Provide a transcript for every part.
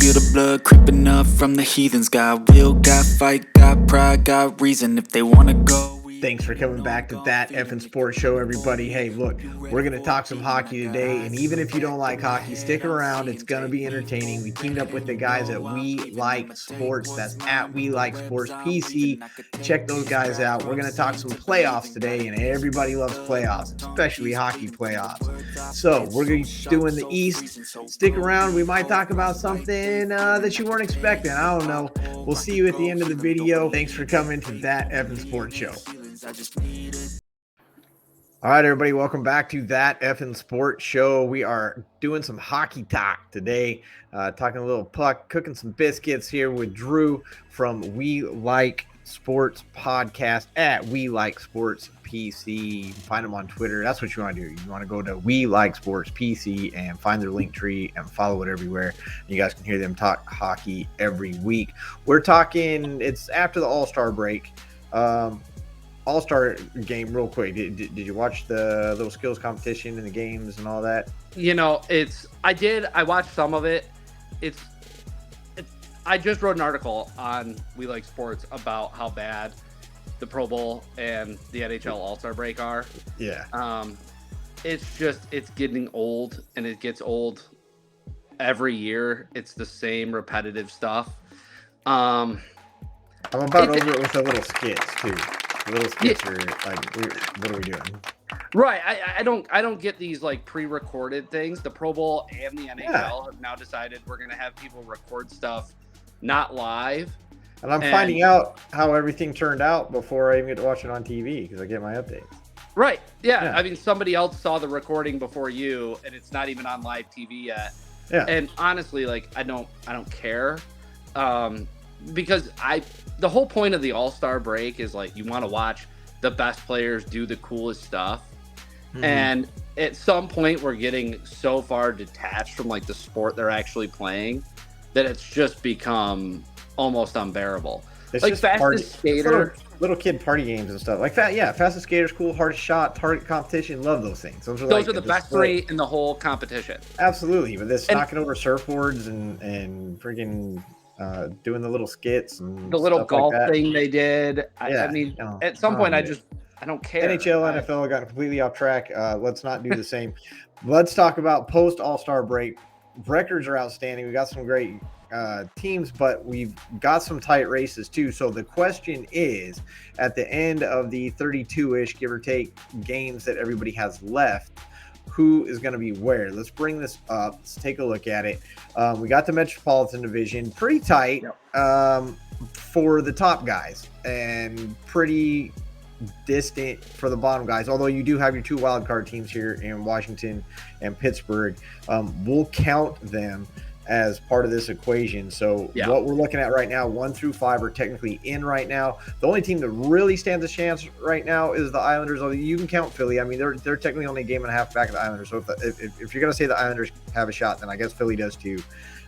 feel the blood creeping up from the heathens. Got will, got fight, got pride, got reason. If they wanna go. Thanks for coming back to That EFIN Sports Show, everybody. Hey, look, we're going to talk some hockey today, and even if you don't like hockey, stick around. It's going to be entertaining. We teamed up with the guys at We Like Sports. That's at We Like Sports PC. Check those guys out. We're going to talk some playoffs today, and everybody loves playoffs, especially hockey playoffs. So we're going to be doing the East. Stick around. We might talk about something that you weren't expecting. I don't know. We'll see you at the end of the video. Thanks for coming to That EFIN Sports Show. All right, everybody, welcome back to That EFIN Sports Show. We are doing some hockey talk today, talking a little puck, cooking some biscuits here with Drew from We Like Sports Podcast at We Like Sports PC. You can find them on Twitter. That's what you want to do. You want to go to We Like Sports PC and find their link tree and follow it everywhere. You guys can hear them talk hockey every week. We're talking, it's after the All-Star break. All-Star game real quick. Did you watch the little skills competition and the games and all that? You know, I watched some of it. I just wrote an article on We Like Sports about how bad the Pro Bowl and the NHL All-Star break are. Yeah. It's getting old, and it gets old every year. It's the same repetitive stuff. I'm about over it with the little skits too. Little skits are like, what are we doing? Right. I don't get these like pre-recorded things. The Pro Bowl and the NHL have now decided we're going to have people record stuff not live. And I'm finding out how everything turned out before I even get to watch it on TV because I get my updates. Right. Yeah. I mean, somebody else saw the recording before you, and it's not even on live TV yet. Yeah. And honestly, like, I don't care. Because the whole point of the All-Star break is like you want to watch the best players do the coolest stuff. Mm-hmm. And at some point we're getting so far detached from like the sport they're actually playing that it's just become almost unbearable. It's like just fastest skater, little kid party games and stuff like that. Yeah, fastest skater's cool, hardest shot, target competition. Love those things. Those are the best three in the whole competition. Absolutely, but this knocking over surfboards and freaking doing the little skits and the little golf like thing they did. I mean, at some point, I don't care. NHL, NFL got completely off track. Let's not do the same. Let's talk about post All-Star break. Records are outstanding. We got some great teams, but we've got some tight races too. So the question is, at the end of the 32-ish, give or take, games that everybody has left, who is going to be where? Let's bring this up. Let's take a look at it. We got the Metropolitan Division pretty tight for the top guys and pretty distant for the bottom guys, although you do have your two wild card teams here in Washington and Pittsburgh. We'll count them as part of this equation. So what we're looking at right now, 1 through 5 are technically in right now. The only team that really stands a chance right now is the Islanders. Although you can count Philly. I mean, they're technically only a game and a half back of the Islanders. So if you're going to say the Islanders have a shot, then I guess Philly does too.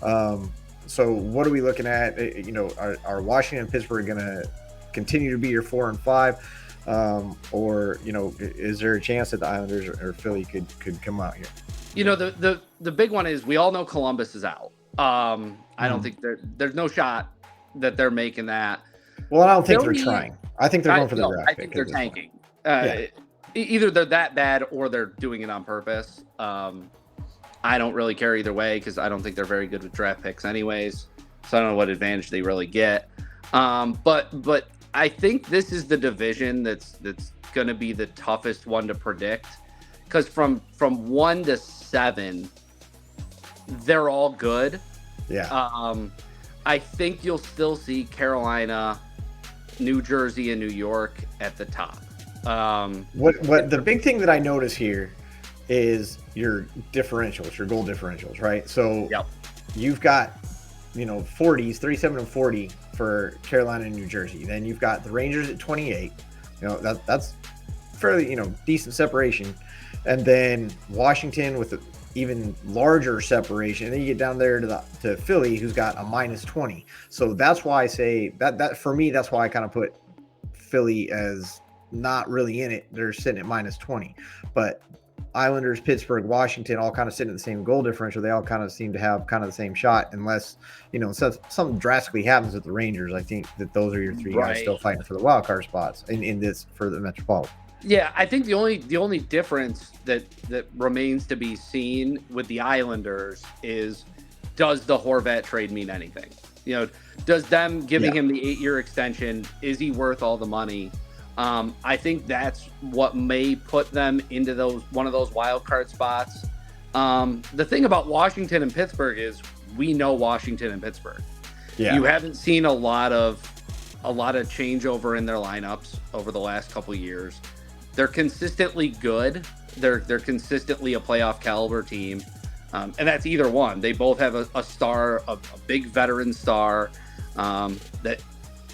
So what are we looking at? You know, are Washington and Pittsburgh going to continue to be your 4 and 5? Or, you know, is there a chance that the Islanders or Philly could come out here? You know, the big one is we all know Columbus is out. I don't think there's no shot that they're making that. Well, I don't think they're trying. I think they're going for the draft. I think they're tanking. Either they're that bad or they're doing it on purpose. I don't really care either way because I don't think they're very good with draft picks anyways. So I don't know what advantage they really get. But I think this is the division that's going to be the toughest one to predict because from 1 to 7, they're all good. Yeah. I think you'll still see Carolina, New Jersey, and New York at the top. What the big thing that I notice here is your differentials, your goal differentials, right? So you've got, you know, 40s, 37 and 40 for Carolina and New Jersey. Then you've got the Rangers at 28. You know, that's fairly, you know, decent separation. And then Washington with an even larger separation. And then you get down there to Philly, who's got a minus 20. So that's why I say that for me, that's why I kind of put Philly as not really in it. They're sitting at minus 20. But Islanders, Pittsburgh, Washington all kind of sit in the same goal differential. They all kind of seem to have kind of the same shot, unless something drastically happens with the Rangers. I think that those are your three guys still fighting for the wild card spots in this for the Metropolitan. Yeah, I think the only difference that remains to be seen with the Islanders is, does the Horvat trade mean anything? Does them giving him the 8-year extension, is he worth all the money? I think that's what may put them into one of those wild card spots. The thing about Washington and Pittsburgh is we know Washington and Pittsburgh. Yeah. You haven't seen a lot of changeover in their lineups over the last couple of years. They're consistently good. They're consistently a playoff caliber team. And that's either one. They both have a star, a big veteran star that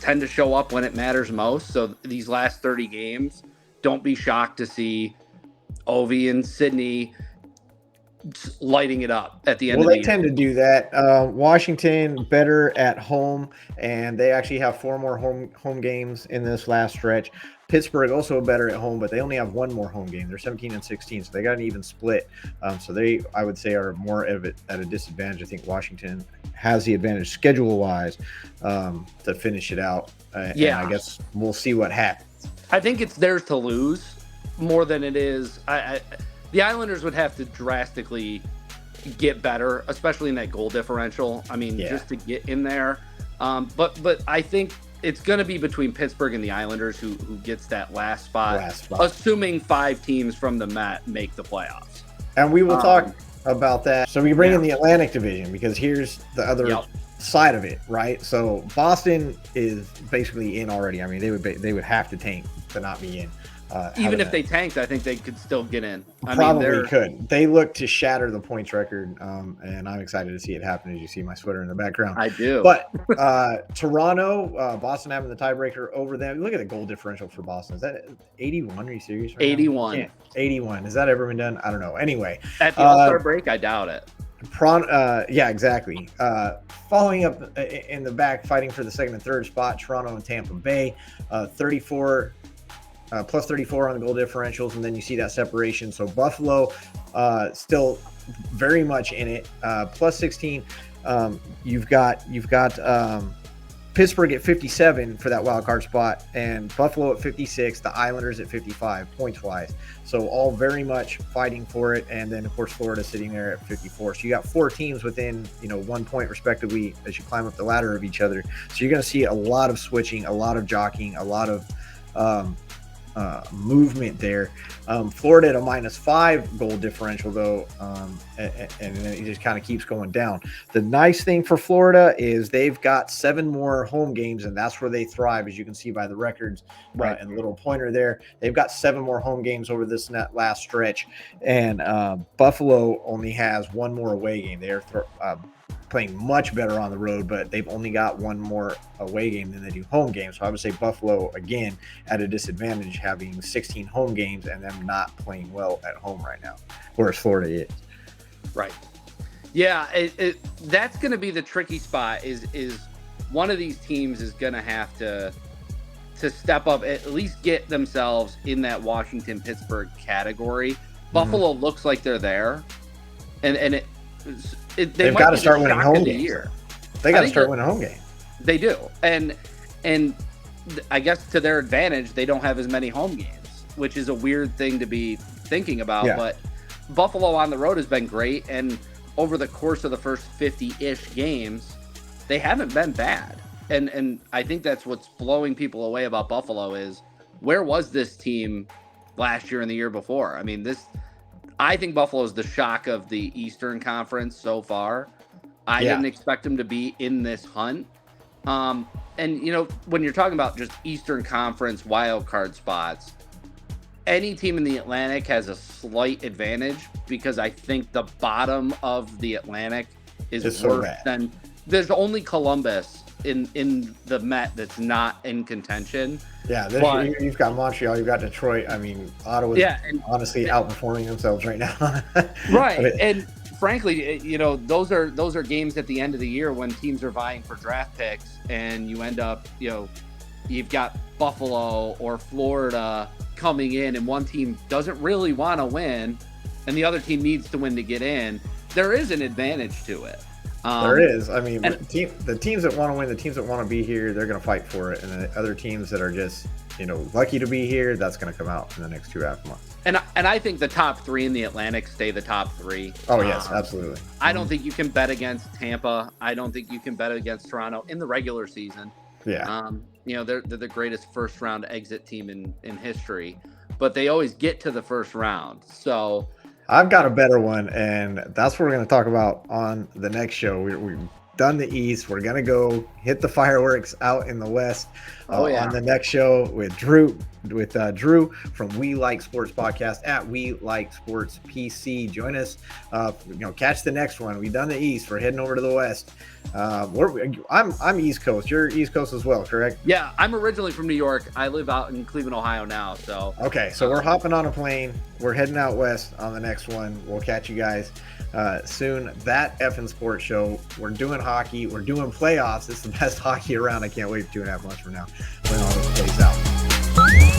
tend to show up when it matters most. So these last 30 games, don't be shocked to see Ovi and Sydney lighting it up at the end of the year. Well, they tend to do that. Washington better at home, and they actually have 4 more home games in this last stretch. Pittsburgh also better at home, but they only have 1 more home game. They're 17 and 16, so they got an even split. So they, I would say, are more at a disadvantage. I think Washington has the advantage schedule-wise to finish it out. And I guess we'll see what happens. I think it's theirs to lose more than it is. The Islanders would have to drastically get better, especially in that goal differential. I mean, just to get in there. But I think it's going to be between Pittsburgh and the Islanders who gets that last spot, assuming 5 teams from the Met make the playoffs. And we will talk about that. So we bring in the Atlantic Division, because here's the other side of it, right? So Boston is basically in already. I mean, they would have to tank to not be in. Even if they tanked, I think they could still get in. Probably could. They look to shatter the points record, and I'm excited to see it happen. As you see my sweater in the background, I do. But Toronto, Boston having the tiebreaker over them. Look at the goal differential for Boston. Is that 81? Are you serious? Right 81. Now? 81. Has that ever been done? I don't know. Anyway, at the All-Star break, I doubt it. Yeah, exactly. Following up in the back, fighting for the second and third spot, Toronto and Tampa Bay, 34. Plus 34 on the goal differentials, and then you see that separation. So Buffalo still very much in it. Plus 16. You've got Pittsburgh at 57 for that wild card spot, and Buffalo at 56. The Islanders at 55 points wise. So all very much fighting for it, and then of course Florida sitting there at 54. So you got 4 teams within 1 point respectively as you climb up the ladder of each other. So you're going to see a lot of switching, a lot of jockeying, a lot of movement there. Florida at a -5 goal differential though, and it just kind of keeps going down. The nice thing for Florida is they've got 7 more home games, and that's where they thrive, as you can see by the records and the little pointer there. They've got 7 more home games over this last stretch, and Buffalo only has 1 more away game. They're playing much better on the road, but they've only got 1 more away game than they do home games. So I would say Buffalo, again, at a disadvantage, having 16 home games and them not playing well at home right now, whereas Florida is. Right. Yeah, that's going to be the tricky spot. Is one of these teams is going to have to step up, at least get themselves in that Washington-Pittsburgh category. Buffalo looks like they're there, and they've got to start winning home games. They got to start winning home games. They do, and I guess to their advantage, they don't have as many home games, which is a weird thing to be thinking about. Yeah. But Buffalo on the road has been great, and over the course of the first 50-ish games, they haven't been bad. And I think that's what's blowing people away about Buffalo is, where was this team last year and the year before? I mean, I think Buffalo is the shock of the Eastern Conference so far. I didn't expect them to be in this hunt. And, when you're talking about just Eastern Conference wild card spots, any team in the Atlantic has a slight advantage, because I think the bottom of the Atlantic is worse than – there's only Columbus in the Met that's not in contention. Yeah, you've got Montreal, you've got Detroit. I mean, Ottawa's honestly outperforming themselves right now. Right, and frankly, those are games at the end of the year when teams are vying for draft picks, and you end up, you've got Buffalo or Florida coming in, and one team doesn't really want to win, and the other team needs to win to get in, there is an advantage to it. There is. I mean, and- the teams that want to win, the teams that want to be here, they're going to fight for it. And the other teams that are just, lucky to be here, that's going to come out in the next 2.5 months. And I think the top 3 in the Atlantic stay the top 3. Oh, yes, absolutely. I don't think you can bet against Tampa. I don't think you can bet against Toronto in the regular season. Yeah. They're the greatest first round exit team in history, but they always get to the first round. So I've got a better one, and that's what we're going to talk about on the next show. We've done the East. We're going to go hit the fireworks out in the West on the next show with Drew from We Like Sports Podcast at We Like Sports PC. Join us. Catch the next one. We've done the East. We're heading over to the West. I'm East Coast. You're East Coast as well, correct? Yeah, I'm originally from New York. I live out in Cleveland, Ohio now. So okay, so we're hopping on a plane. We're heading out west on the next one. We'll catch you guys soon. That EFIN Sports Show. We're doing hockey. We're doing playoffs. It's the best hockey around. I can't wait 2.5 months from now when all this plays out.